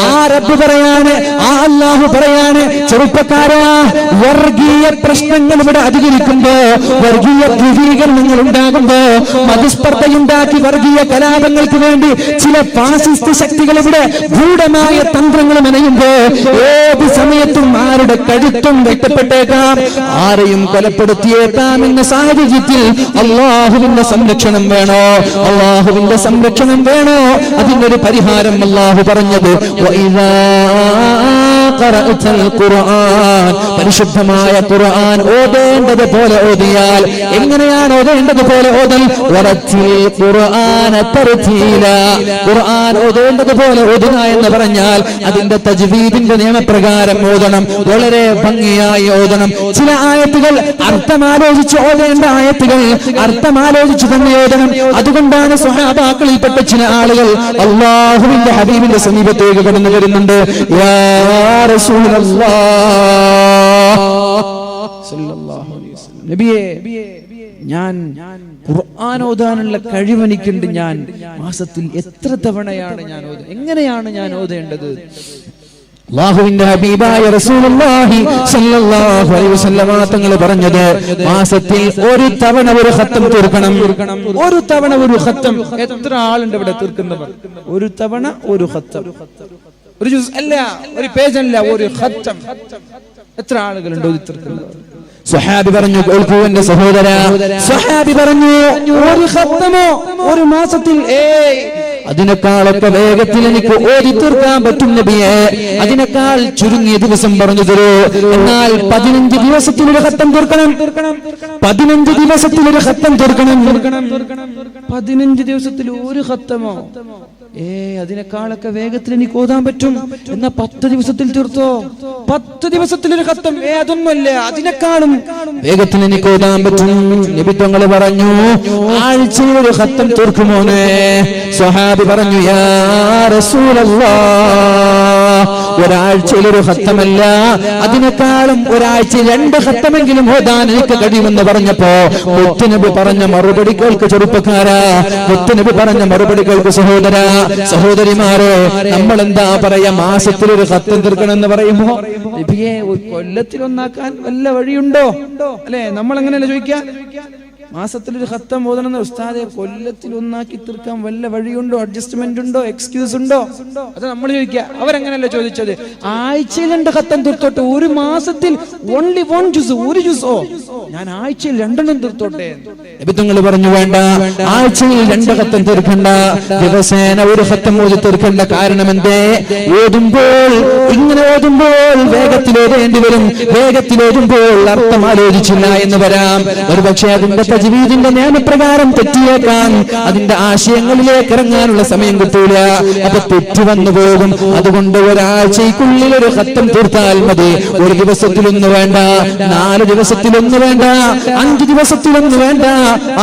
ആ റബ്ബ് പറയാണ്, ആ അല്ലാഹു പറയാണ്, ചെറുപ്പക്കാരാ, വർഗീയ പ്രശ്നങ്ങൾ ഇവിടെ അധികരിക്കുമ്പോ, വർഗീയ ധ്രുവീകരണങ്ങൾ ഉണ്ടാകുമ്പോ, മതസ്പർദ്ധയുണ്ടാക്കി വർഗീയ കലാപങ്ങൾക്ക് വേണ്ടി ചില ഫാസിസ്റ്റ് ശക്തികൾ ഇവിടെ ഗൂഢമായ തന്ത്രങ്ങൾ മെനയുമ്പോ, ഏത് സമയത്തും ആരുടെ കഴുത്തും വെട്ടപ്പെട്ടേക്കാം, ആരെയും കൊലപ്പെടുത്തിയേക്കാം എന്ന സാഹചര്യത്തിൽ അല്ലാഹുവിന്റെ സംരക്ഷണം വേണോ? അല്ലാഹുവിന്റെ സംരക്ഷണം വേണോ? അതിനൊരു പരിഹാരം അല്ലാഹു പറഞ്ഞത്, പരിശുദ്ധമായ ഖുർആൻ ഓതേണ്ടത് പോലെ ഓതിയാൽ, എങ്ങനെയാണ് ഓതേണ്ടത് പോലെ ഓതൽ? ഖുർആൻ ഓതേണ്ടത് പോലെ ഓതുക എന്ന് പറഞ്ഞാൽ അതിന്റെ തജ്വീദിന്റെ നിയമപ്രകാരം ഓതണം, വളരെ ഭംഗിയായി ഓതണം. ചില ആയത്തുകൾ അർത്ഥമാലോചിച്ച് ഓതേണ്ട ആയത്തുകൾ അർത്ഥമാലോചിച്ച് തന്നെ ഓതണം. അതുകൊണ്ടാണ് സ്വഹാബാക്കളിൽപ്പെട്ട ചില ആളുകൾ അല്ലാഹുവിന്റെ ഹബീബിന്റെ സമീപത്തേക്ക് കടന്നു വരുന്നുണ്ട്. യാ റസൂലല്ലാഹ് സല്ലല്ലാഹു അലൈഹി വസല്ലം, നബിയേ, ഞാൻ ഖുർആൻ ഓതാനുള്ള കഴിവെനിക്കുണ്ട്. ഞാൻ മാസത്തിൽ എത്ര തവണയാണ് ഞാൻ ഓതുന്നത്? എങ്ങനെയാണ് ഞാൻ ഓതേണ്ടത്? അല്ലാഹുവിന്റെ ഹബീബായ റസൂലുള്ളാഹി സ്വല്ലല്ലാഹു അലൈഹി വസല്ലം തങ്ങൾ പറഞ്ഞത്, മാസത്തിൽ ഒരു തവണ ഒരു ഖത്തം തീർക്കണം. ഒരു തവണ ഒരു ഖത്തം. എത്ര ആളുണ്ട് ഇവിടെ തീർക്കുന്നവർ? ഒരു തവണ ഒരു ഖത്തം, ഒരു ജുസ് അല്ല, ഒരു പേജ് അല്ല, ഒരു ഖത്തം. എത്ര ആളുകളുണ്ട് തീർക്കുന്നവർ? സ്വഹാബി പറഞ്ഞു, കേൾക്കൂ എന്റെ സഹോദര, സ്വഹാബി പറഞ്ഞു, ഒരു ഖത്തമോ ഒരു മാസത്തിൽ, അതിനേക്കാളൊക്കെ വേഗത്തിൽ എനിക്ക് ഓതി തീർക്കാൻ പറ്റും നബിയെ, അതിനേക്കാൾ ചുരുങ്ങിയ ദിവസം പറഞ്ഞു തരൂ. എന്നാൽ 15 ദിവസത്തിലൊരു ഖത്തം തീർക്കണം. 15 ദിവസത്തിലൊരു ഖത്തം തീർക്കണം. 15 ദിവസത്തിൽ ഒരു ഖത്തമോ? അതിനേക്കാളൊക്കെ വേഗത്തിൽ എനിക്ക് ഓതാൻ പറ്റും. എന്നാ 10 ദിവസത്തിൽ തീർത്തോ? 10 ദിവസത്തിലൊരു ഖത്തം, അതൊന്നുമല്ല, അതിനേക്കാളും വേഗത്തിൽ എനിക്ക് ഓതാൻ പറ്റും. നബി തങ്ങൾ പറഞ്ഞു, ആഴ്ചയിൽ ഒരു ഖത്തം തീർക്കുമോനെ? സ്വഹാബി പറഞ്ഞു, യാ റസൂലല്ലാഹ്, ഒരാഴ്ചയിൽ ഒരു ഖത്തമല്ല, അതിനേക്കാളും ഒരാഴ്ച 2 ഖത്തമെങ്കിലും ഓതാൻ എനിക്ക് കഴിയുമെന്ന് പറഞ്ഞപ്പോ മുത്തുനബി പറഞ്ഞ മറുപടി കേൾക്ക് ചെറുപ്പക്കാരാ, മുത്തുനബി പറഞ്ഞ മറുപടി കേൾക്ക് സഹോദരാ, സഹോദരിമാരെ. നമ്മൾ എന്താ പറയാ? മാസത്തിൽ ഒരു ഖത്തം തീർക്കണം എന്ന് പറയുമ്പോ, നബിയെ കൊല്ലത്തിൽ ഒന്നാക്കാൻ വല്ല വഴിയുണ്ടോ? അല്ലെ, നമ്മൾ എങ്ങനെയല്ല ചോദിക്കാ? മാസത്തിലൊരു ഖത്തം ഓതണമെന്ന് ഉസ്താദെ, കൊല്ലത്തിൽ ഒന്നാക്കി തീർക്കാൻ വല്ല വഴിയുണ്ടോ? അഡ്ജസ്റ്റ്മെന്റ് ഉണ്ടോ? എക്സ്ക്യൂസ് ഉണ്ടോ? അത് നമ്മൾ ചോദിക്കുക. അവരെങ്ങനെയല്ല ചോദിച്ചത്, ആഴ്ചയിൽ 2 ഖത്തം തീർത്തോട്ടെ, ഒരു മാസത്തിൽ ഓൺലി 1 ജുസ്, ഒരു ജുസോ, ഞാൻ ആഴ്ചയിൽ 2 തീർത്തോട്ടെ. നിങ്ങൾ പറഞ്ഞു, വേണ്ട, ആഴ്ചയിൽ 2 ഖത്തം തീർക്കണ്ട, ദിവസേന ഒരു ഖത്തം ഓതി തീർക്കേണ്ട. കാരണം എന്തേ? ഓതുമ്പോൾ, ഇങ്ങനെ ഓതുമ്പോൾ വേഗത്തിൽ ഓതേണ്ടി വരും. വേഗത്തിൽ ഓതുമ്പോൾ അർത്ഥം ആലോചിച്ചില്ല എന്ന് വരാം. ഒരുപക്ഷെ അതിന്റെ തജ്വീദിന്റെ നിയമപ്രകാരം തെറ്റിയേക്കാൻ, അതിന്റെ ആശയങ്ങളിലേക്ക് ഇറങ്ങാനുള്ള സമയം കിട്ടൂല. അപ്പൊ തെറ്റ് വന്നു പോകും. അതുകൊണ്ട് ഒരാഴ്ചയ്ക്കുള്ളിൽ ഒരു ഖത്തം തീർത്താൽ മതി. ഒരു ദിവസത്തിലൊന്നും വേണ്ട, 4 ദിവസത്തിലൊന്നും വേണ്ട, 5 ദിവസത്തിലൊന്നും വേണ്ട,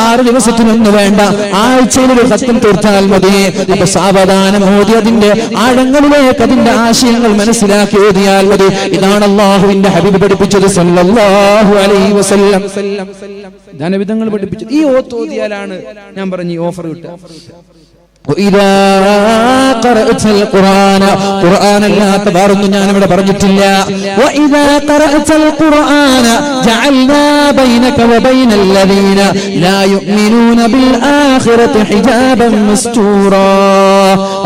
6 ദിവസത്തിലൊന്നും വേണ്ട, ആഴ്ചയിൽ ഒരു ഖത്തം തീർത്താൽ മതി. അപ്പൊ സാവധാനം ഓതി അതിന്റെ ആഴങ്ങളിലേക്ക് അതിന്റെ ആശയങ്ങൾ മനസ്സിലാക്കി ഓതിയാൽ മതി. ഇതാണ് അല്ലാഹുവിന്റെ ഹബീബ് പഠിപ്പിച്ചത് സല്ലല്ലാഹു അലൈഹി വസല്ലം. ധനവിധങ്ങൾ പഠിപ്പിച്ചത് ഈ ഓത്ത് ഓതിയാലാണ് ഞാൻ പറഞ്ഞു ഈ ഓഫർ കിട്ടുക. ഖുർആൻ അല്ലാത്ത വേറൊന്നും ഞാൻ ഇവിടെ പറഞ്ഞിട്ടില്ല.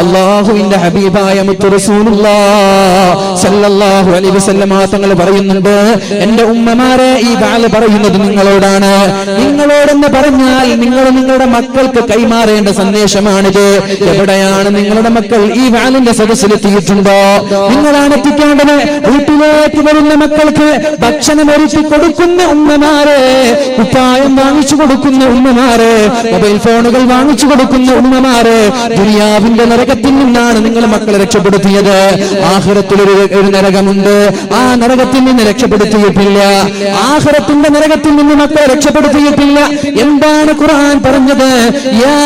അല്ലാഹുവിന്റെ ഹബീബായ മുത്ത് റസൂലുള്ളാഹ് സല്ലല്ലാഹു അലൈഹി വസല്ലം തങ്ങൾ പറയുന്നുണ്ട്, എന്റെ ഉമ്മമാരെ, ഈ വാല് പറയുന്നത് നിങ്ങളോടാണ്. നിങ്ങളോടെന്ന് പറഞ്ഞാൽ നിങ്ങൾ നിങ്ങളുടെ മക്കൾക്ക് കൈമാറേണ്ട സന്ദേശമാണിത്. എവിടെയാണ് നിങ്ങളുടെ മക്കൾ ഈ വാലിന്റെ സദസ്സിലെത്തിയിട്ടുണ്ടോ? നിങ്ങളാണ് എത്തിക്കേണ്ടത്. വീട്ടിലേക്ക് വരുന്ന മക്കൾക്ക് ഭക്ഷണം ഒരുക്കി കൊടുക്കുന്ന ഉമ്മമാരെ, കുപ്പായം വാങ്ങിച്ചു കൊടുക്കുന്ന ഉമ്മമാരെ, മൊബൈൽ ഫോണുകൾ വാങ്ങിച്ചു കൊടുക്കുന്ന ഉമ്മമാരെ, ദുനിയാവിന്റെ നരകത്തിൽ നിന്നാണ് നിങ്ങൾ മക്കളെ രക്ഷപ്പെടുത്തിയത്. ആഖിറത്തിൽ ഒരു നരകമുണ്ട്, ആ നരകത്തിൽ നിന്ന് രക്ഷപ്പെടുത്തിയിട്ടില്ല. ആഖിറത്തിന്റെ നരകത്തിൽ നിന്ന് മക്കളെ രക്ഷപ്പെടുത്തിയിട്ടില്ല. എന്താണ് ഖുർആൻ പറഞ്ഞത്? യാ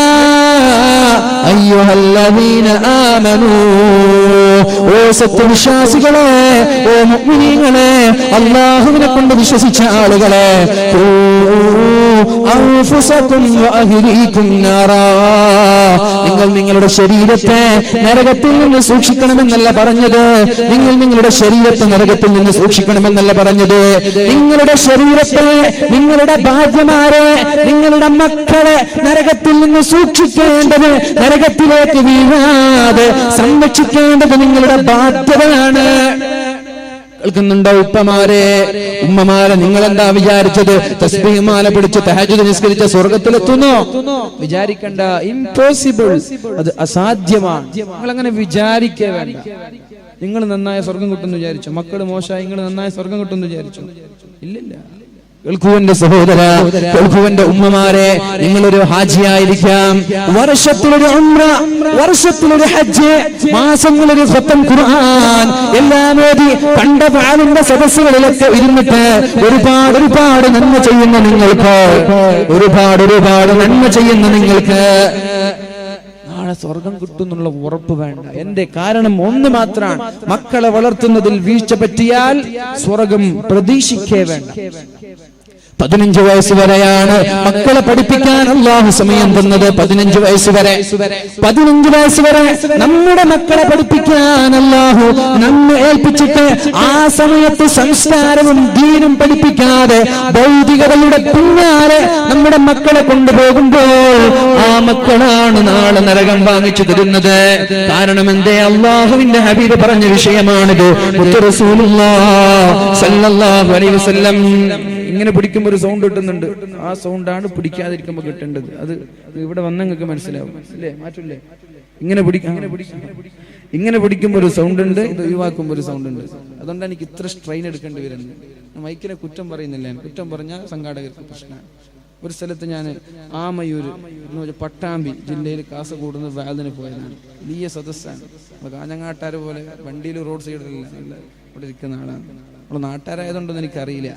അയ്യുഹല്ലദീന ആമനൂ, ഓ സത്യവിശ്വാസികളെ, ഓ മുഅ്മിനീങ്ങളെ, അല്ലാഹുവിനെ കൊണ്ട് വിശ്വസിച്ച ആളുകളെ, അൻഫുസകും വഅഹ്ലീകും നാറാ. നിങ്ങൾ നിങ്ങളുടെ ശരീരത്തെ നരകത്തിൽ നിന്ന് സൂക്ഷിക്കണമെന്നല്ല പറഞ്ഞത്. നിങ്ങൾ നിങ്ങളുടെ ശരീരത്തെ നരകത്തിൽ നിന്ന് സൂക്ഷിക്കണമെന്നല്ല പറഞ്ഞത്. നിങ്ങളുടെ ശരീരത്തെ, നിങ്ങളുടെ ഭാര്യമാരെ, നിങ്ങളുടെ മക്കളെ നരകത്തിൽ നിന്ന് സൂക്ഷിക്കേണ്ടത്, നരകത്തിലേക്ക് വീഴാതെ സംരക്ഷിക്കേണ്ടത് നിങ്ങളുടെ ബാധ്യതയാണ്. കേൾക്കുന്നുണ്ടോ ഉപ്പമാരെ, ഉമ്മമാരെ? നിങ്ങൾ എന്താ വിചാരിച്ചത് തസ്ബീഹ് മാല പിടിച്ച് തഹജ്ജുദ് നിസ്കരിച്ച സ്വർഗത്തിലെത്തുന്നോ? വിചാരിക്കണ്ട, ഇംപോസിബിൾ, അത് അസാധ്യമാണ്. നിങ്ങൾ അങ്ങനെ വിചാരിക്കേ വേണ്ട. നിങ്ങൾ നന്നായ സ്വർഗം കിട്ടുമെന്ന് വിചാരിച്ചു, മക്കൾ മോശമായി നിങ്ങൾ നന്നായ സ്വർഗം കിട്ടുമെന്ന് വിചാരിച്ചു? ഇല്ലില്ല. കേൾക്കുവന്റെ സഹോദര, കേൾക്കുവന്റെ ഉമ്മമാരെ, നിങ്ങളൊരു ഹാജിയായിരിക്കാം, വർഷത്തിലൊരു ഉംറ, വർഷത്തിലൊരു ഹജ്ജ്, മാസങ്ങളൊരു ഖുർആൻ, ഖുർആൻ എല്ലാം ഓതി കണ്ട പാലിന്റെ സദസ്സുകളിലൊക്കെ ഇരുന്നിട്ട് ഒരുപാട് നന്മ ചെയ്യുന്ന നിങ്ങൾക്ക്, ഒരുപാട് നന്മ ചെയ്യുന്ന നിങ്ങൾക്ക് നാളെ സ്വർഗം കിട്ടുന്നുള്ള ഉറപ്പ് വേണ്ട. എന്റെ കാരണം ഒന്ന് മാത്രമാണ്, മക്കളെ വളർത്തുന്നതിൽ വീഴ്ച പറ്റിയാൽ സ്വർഗം പ്രതീക്ഷിക്കേ വേണ്ട. 15 വയസ്സ് വരെയാണ് മക്കളെ പഠിപ്പിക്കാൻ അല്ലാഹു സമയം തന്നത്. 15 വയസ്സ് വരെ, 15 വയസ്സ് വരെ നമ്മുടെ മക്കളെ പഠിപ്പിക്കാൻ അല്ലാഹു നമ്മെ ഏൽപ്പിച്ചിട്ട് ആ സമയത്ത് സംസ്കാരവും ദീനും പഠിപ്പിക്കാതെ ഭൗതികതയുടെ പിന്നാലെ നമ്മുടെ മക്കളെ കൊണ്ടുപോകുമ്പോൾ ആ മക്കളാണ് നാളെ നരകം വാങ്ങിച്ചു തരുന്നത്. കാരണം എന്തേ? അല്ലാഹുവിന്റെ ഹബീബ് പറഞ്ഞ വിഷയമാണിത്. റസൂലുള്ളാഹി സ്വല്ലല്ലാഹു അലൈഹി വസല്ലം ഇങ്ങനെ പിടിക്കുമ്പോൾ ഒരു സൗണ്ട് കിട്ടുന്നുണ്ട്, ആ സൗണ്ടാണ് പിടിക്കാതിരിക്കുമ്പോൾ കിട്ടേണ്ടത്. അത് ഇവിടെ വന്ന നിങ്ങൾക്ക് മനസ്സിലാവും അല്ലേ? മാറ്റില്ലേ? ഇങ്ങനെ പിടിക്കുമ്പോൾ ഒരു സൗണ്ട് ഉണ്ട്, ഇത് ഒഴിവാക്കുമ്പോൾ ഒരു സൗണ്ട് ഉണ്ട്. അതുകൊണ്ടാണ് എനിക്ക് ഇത്ര സ്ട്രെയിൻ എടുക്കേണ്ടി വരുന്നത്. മൈക്കിനെ കുറ്റം പറയുന്നില്ല, കുറ്റം പറഞ്ഞാൽ സംഘാടകർക്ക് പ്രശ്നമാണ്. ഒരു സ്ഥലത്ത് ഞാൻ ആമയൂര് പട്ടാമ്പി ജില്ലയിൽ കാസർഗോഡ് നിന്ന് വാലിന് പോയതാണ്. വലിയ സദസ്സാണ്. കാഞ്ഞങ്ങാട്ടാര് പോലെ വണ്ടിയിൽ റോഡ് സൈഡിലല്ല, ഇവിടെ ഇരിക്കുന്ന ആളാണ്. നമ്മൾ നാട്ടുകാരായതുകൊണ്ടൊന്നും എനിക്കറിയില്ല.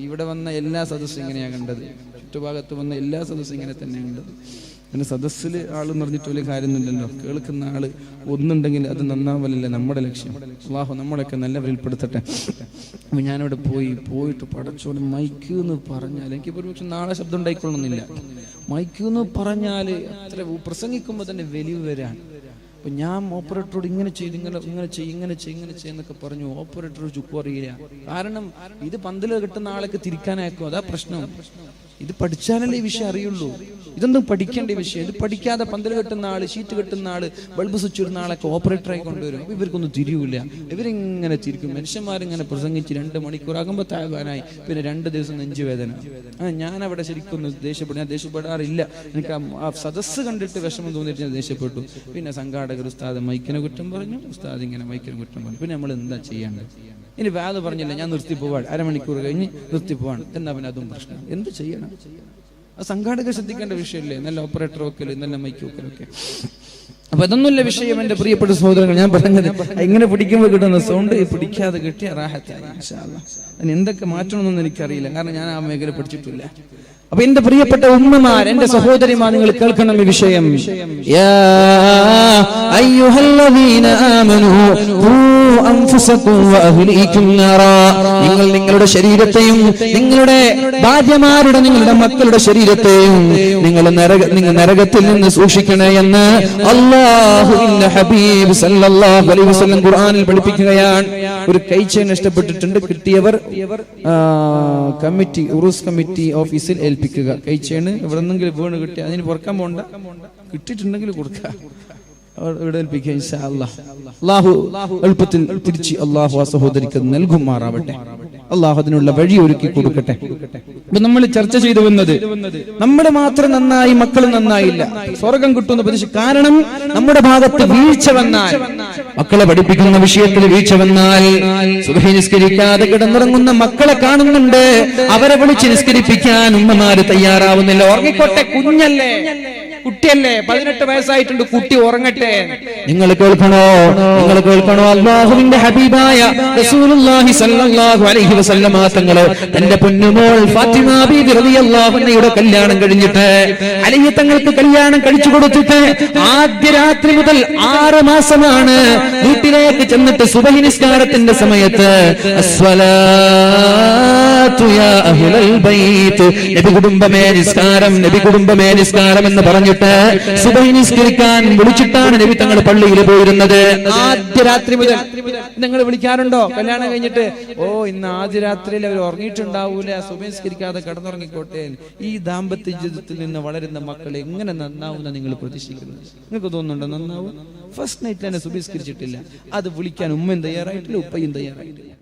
ഇവിടെ വന്ന എല്ലാ സദസ്സും ഇങ്ങനെയാണ് കണ്ടത്, ചുറ്റുഭാഗത്ത് വന്ന എല്ലാ സദസ്സും ഇങ്ങനെ തന്നെയാണ് കണ്ടത്. പിന്നെ സദസ്സിൽ ആൾ നിറഞ്ഞിട്ട് വലിയ കാര്യമൊന്നുമില്ലല്ലോ. കേൾക്കുന്ന ആള് ഒന്നുണ്ടെങ്കിൽ അത് നന്നാവലല്ലേ നമ്മുടെ ലക്ഷ്യം. അല്ലാഹു നമ്മളൊക്കെ നല്ലവരിൽപ്പെടുത്തട്ടെ. അപ്പൊ ഞാനിവിടെ പോയിട്ട് പടച്ചോട് മൈക്ക് എന്ന് പറഞ്ഞാൽ എനിക്ക് ഒരുപക്ഷെ നാളെ ശബ്ദം ഉണ്ടായിക്കൊള്ളുന്നില്ല. മൈക്ക് എന്ന് പറഞ്ഞാൽ അത്ര പ്രസംഗിക്കുമ്പോൾ തന്നെ വലിയ വരാണ്. അപ്പൊ ഞാൻ ഓപ്പറേറ്ററോട് ഇങ്ങനെ ചെയ്യുന്നൊക്കെ പറഞ്ഞു. ഓപ്പറേറ്റർ ചുക്കും അറിയില്ല. കാരണം ഇത് പന്തല് കിട്ടുന്ന ആളൊക്കെ തിരിക്കാനായിരിക്കും, അതാ പ്രശ്നം. ഇത് പഠിച്ചാലല്ലേ ഈ വിഷയം അറിയുള്ളൂ. ഇതൊന്നും പഠിക്കേണ്ട വിഷയം. ഇത് പഠിക്കാതെ പന്തല് കെട്ടുന്ന ആള്, ഷീറ്റ് കെട്ടുന്ന ആള്, ബൾബ് സ്വിച്ച് ഇടുന്ന ആളൊക്കെ ഓപ്പറേറ്ററായി കൊണ്ടുവരും. അപ്പൊ ഇവർക്കൊന്നും തിരിയൂല. ഇവരിങ്ങനെ തിരിക്കും. മനുഷ്യന്മാരിങ്ങനെ പ്രസംഗിച്ച് 2 മണിക്കൂറാകുമ്പോൾ താഴ്വാനായി, പിന്നെ 2 ദിവസം നെഞ്ചുവേദന. ഞാൻ അവിടെ ശരിക്കും ദേഷ്യപ്പെട്ടു. ഞാൻ ദേഷ്യപ്പെടാറില്ല. എനിക്ക് ആ സദസ്സ് കണ്ടിട്ട് വിഷമം തോന്നിയിട്ട് ഞാൻ ദേഷ്യപ്പെട്ടു. പിന്നെ സംഘാടകർ ഉസ്താദ് മൈക്കിനെ കുറ്റം പറഞ്ഞു, ഉസ്താദ് ഇങ്ങനെ മൈക്കിനെ കുറ്റം പറഞ്ഞു. പിന്നെ നമ്മൾ എന്താ ചെയ്യേണ്ടത്? ഇനി വാത് പറഞ്ഞില്ല, ഞാൻ നിർത്തി പോവാൻ, 1/2 മണിക്കൂർ കഴിഞ്ഞ് നിർത്തി പോവാൻ, എന്നാ പിന്നെ അതും പ്രശ്നം. എന്ത് ചെയ്യണം? ആ സംഘാടകർ ശ്രദ്ധിക്കേണ്ട വിഷയമല്ലേ? നല്ല ഓപ്പറേറ്റർ വെക്കല്, നല്ല മൈക്ക് വെക്കലൊക്കെ. അപ്പൊ അതൊന്നുമില്ല വിഷയം. എന്റെ പ്രിയപ്പെട്ട സഹോദരങ്ങൾ, ഞാൻ പറഞ്ഞത് ഇങ്ങനെ പിടിക്കുമ്പോൾ കിട്ടുന്ന സൗണ്ട് പിടിക്കാതെ കിട്ടിയ റാഹത്തായി. ഇൻഷാ അല്ലാഹ് അതിന് എന്തൊക്കെ മാറ്റണമെന്നൊന്നും എനിക്കറിയില്ല, കാരണം ഞാൻ ആ മേഖല പഠിച്ചിട്ടില്ല. അപ്പൊ എന്റെ പ്രിയപ്പെട്ട ഉമ്മമാർ, എന്റെ സഹോദരിമാർ, നിങ്ങൾ കേൾക്കണം ഈ വിഷയം. യാ അയ്യുഹല്ലദീന ആമനൂ ഖൂ അൻഫുസകും വഅഹ്ലീകും നാറാ. നിങ്ങൾ നിങ്ങളുടെ ശരീരത്തെയും നിങ്ങളുടെ ഭാര്യമാരുടെ, നിങ്ങളുടെ മക്കളുടെ ശരീരത്തെയും നിങ്ങൾ നരകത്തിൽ നിന്ന് സൂക്ഷിക്കണേ എന്ന് അല്ലാഹുവിന്റെ ഹബീബ് സല്ലല്ലാഹു അലൈഹി വസല്ലം ഖുർആനിൽ പഠിപ്പിക്കുകയാണ്. ഒരു കൈച്ചെയിൻ നഷ്ടപ്പെട്ടിട്ടുണ്ട്, കിട്ടിയവർ കമ്മിറ്റി, ഉറൂസ് കമ്മിറ്റി ഓഫീസിൽ ഏൽപ്പിക്കുക. കൈച്ചെയിൻ എവിടെന്നെങ്കിലും വീണ് കിട്ടിയ അതിന് പുറക്കാൻ പോണ്ട, കിട്ടിയിട്ടുണ്ടെങ്കിൽ കൊടുക്കുക, ഇവിടെ ഏൽപ്പിക്കുക. ഇൻഷാ അല്ലാഹ് അല്ലാഹു എളുപ്പത്തിൽ തിരിച്ച് അല്ലാഹു ആ സഹോദരിക്ക് നൽകുമാറാവട്ടെ. അല്ലാഹു അതിനുള്ള വഴി ഒരുക്കി കൊടുക്കട്ടെ. ഇപ്പൊ നമ്മൾ ചർച്ച ചെയ്തു വന്നത് നമ്മുടെ മാത്രം നന്നായി, മക്കൾ നന്നായില്ല, സ്വർഗം കിട്ടുന്ന പ്രതീക്ഷ. കാരണം നമ്മുടെ ഭാഗത്ത് വീഴ്ച വന്നാൽ, മക്കളെ പഠിപ്പിക്കുന്ന വിഷയത്തിൽ വീഴ്ച വന്നാൽ, സുബ്ഹി നിസ്കരിക്കാതെ കിടന്നുറങ്ങുന്ന മക്കളെ കാണുന്നുണ്ട്, അവരെ വിളിച്ച് നിസ്കരിപ്പിക്കാൻ ഉമ്മമാര് തയ്യാറാവുന്നില്ല. ഉറങ്ങിക്കോട്ടെ, കുഞ്ഞല്ലേ, കുട്ടിയല്ലേ, 18 വയസ്സായിട്ടുണ്ട്, കുട്ടി ഉറങ്ങട്ടെ. നിങ്ങൾ കേൾക്കണോ? അല്ലാഹുവിന്റെ ഹബീബായ റസൂലുള്ളാഹി സ്വല്ലല്ലാഹു അലൈഹി വസല്ലം തങ്ങൾ തന്റെ പൊന്നുമോൾ ഫാത്തിമ ബീബി റളിയല്ലാഹു അൻഹയുടെ കല്യാണം കഴിഞ്ഞിട്ട്, അലി തങ്ങൾക്ക് കല്യാണം കഴിച്ചു കൊടുത്തിട്ട് ആദ്യ രാത്രി മുതൽ 6 മാസമാണ് വീട്ടിലേക്ക് ചെന്നിട്ട് സുബഹി നിസ്കാരത്തിന്റെ സമയത്ത് അസ്സലാ യാ അഹ്ലൽ ബൈത്ത്, നബി കുടുംബമേ നിസ്കാരം, നബി കുടുംബമേ നിസ്കാരം എന്ന് പറഞ്ഞിട്ട് സുബഹി നിസ്കരിക്കാൻ വിളിച്ചിട്ടാണ് നബി തങ്ങൾ പള്ളിയിൽ പോയിരുന്നത്. ആദ്യ രാത്രി മുതൽ നിങ്ങൾ വിളിക്കാറുണ്ടോ? കല്യാണം കഴിഞ്ഞിട്ട് ഇന്ന് ആദ്യ രാത്രിയിൽ അവർ ഉറങ്ങിയിട്ടുണ്ടാവൂല, സുബഹി നിസ്കരിക്കാതെ കിടന്നുറങ്ങിക്കോട്ടെ. ഈ ദാമ്പത്യ ജീവിതത്തിൽ നിന്ന് വളരുന്ന മക്കൾ എങ്ങനെ നന്നാവുന്ന നിങ്ങൾ പ്രതീക്ഷിക്കുന്നത്? നിങ്ങൾക്ക് തോന്നുന്നുണ്ടോ നന്നാവും? ഫസ്റ്റ് നൈറ്റിൽ തന്നെ സുബഹി നിസ്കരിച്ചിട്ടില്ല, അത് വിളിക്കാൻ ഉമ്മയും തയ്യാറായിട്ടില്ല, ഉപ്പയും തയ്യാറായിട്ടില്ല.